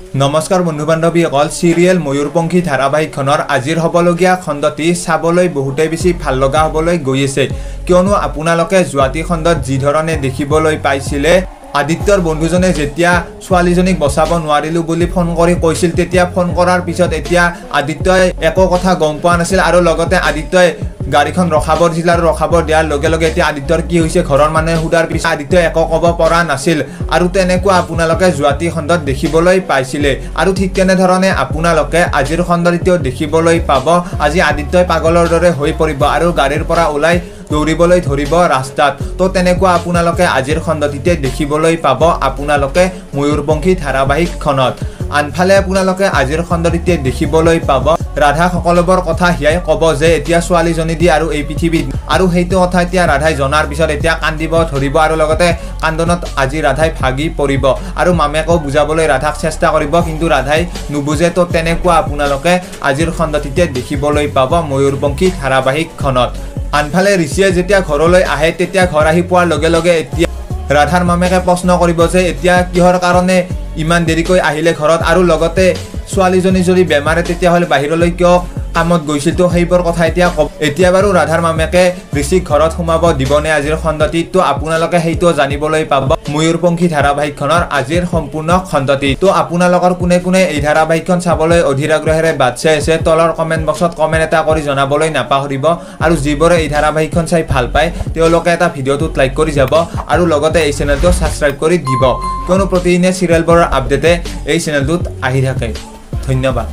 নমস্কাৰ বন্ধু বান্ধৱীসকল সিৰিয়েল ময়ূৰপঙ্খী ধাৰাবাহিকখনৰ আজিৰ হ'বলগীয়া খণ্ডটি চাবলৈ বহুতেই বেছি ভাল লগা হ'বলৈ গৈ আছে কিয়নো আপোনালোকে যোৱাটি খণ্ডত যি ধৰণে দেখিবলৈ পাইছিলে আদিত্যৰ বন্ধুজনে যেতিয়া ছোৱালীজনীক বচাব নোৱাৰিলো বুলি ফোন কৰি কৈছিল তেতিয়া ফোন কৰাৰ পিছত এতিয়া আদিত্যই একো কথা গম পোৱা নাছিল আৰু লগতে আদিত্যই গাড়ীখন ৰখাব দিছিল আৰু ৰখাব দিয়াৰ লগে লগে এতিয়া আদিত্যৰ কি হৈছে ঘৰৰ মানুহে হুদাৰ পিছত আদিত্যই একো ক'ব পৰা নাছিল আৰু তেনেকুৱা আপোনালোকে যোৱাটি খণ্ডত দেখিবলৈ পাইছিলে আৰু ঠিক তেনে ধৰণে আপোনালোকে আজিৰ খণ্ডটিও দেখিবলৈ পাব আজি আদিত্যই পাগলৰ দৰে হৈ পৰিব আৰু গাড়ীৰ পৰা ওলাই দৌৰিবলৈ ধৰিব ৰাস্তাত তো তেনেকুৱা আপোনালোকে আজিৰ খণ্ডটিতে দেখিবলৈ পাব আপোনালোকে ময়ূৰপঙ্খী ধাৰাবাহিকখনত আনফালে আপোনালোকে আজিৰ খণ্ডটিতে দেখিবলৈ পাব ৰাধা সকলোবৰ কথা হিয়াই ক'ব যে এতিয়া ছোৱালীজনী দি আৰু এই পৃথিৱীত আৰু সেইটো কথা এতিয়া ৰাধাই জনাৰ পিছত এতিয়া কান্দিব ধৰিব আৰু লগতে কান্দনত আজি ৰাধাই ভাগি পৰিব আৰু মামেকো বুজাবলৈ ৰাধাক চেষ্টা কৰিব কিন্তু ৰাধাই নুবুজে তো তেনেকুৱা আপোনালোকে আজিৰ খণ্ডটিতে দেখিবলৈ পাব ময়ূৰপঙ্খী ধাৰাবাহিকখনত আনফালে ঋষিয়ে যেতিয়া ঘৰলৈ আহে তেতিয়া ঘৰ আহি পোৱাৰ লগে লগে এতিয়া ৰাধাৰ মামেকে প্ৰশ্ন কৰিব যে এতিয়া কিহৰ কাৰণে ইমান দেৰিকৈ আহিলে ঘৰত আৰু লগতে ছোৱালীজনী যদি বেমাৰে তেতিয়া হলে বাহিৰলৈ কিয় কামত গৈছিল তো সেইবোৰ কথা এতিয়া বাৰু ৰাধাৰ মামেকে ঋষিক ঘৰত সোমাব দিবনে আজিৰ খণ্ডটিত তো আপোনালোকে সেইটো জানিবলৈ পাব ময়ূৰপঙ্খী ধাৰাবাহিকখনৰ আজিৰ সম্পূৰ্ণ খণ্ডটি তো আপোনালোকৰ কোনে কোনে এই ধাৰাবাহিকখন চাবলৈ অধীৰ আগ্ৰহেৰে বাট চাই আছে তলৰ কমেন্ট বক্সত কমেন্ট এটা কৰি জনাবলৈ নাপাহৰিব আৰু যিবোৰে এই ধাৰাবাহিকখন চাই ভাল পায় তেওঁলোকে এটা ভিডিঅ'টোত লাইক কৰি যাব আৰু লগতে এই চেনেলটো সাবস্ক্ৰাইব কৰি দিব কিয়নো প্ৰতিদিনে সিৰিয়েলবোৰৰ আপডেটে এই চেনেলটোত আহি থাকে ধন্যবাদ।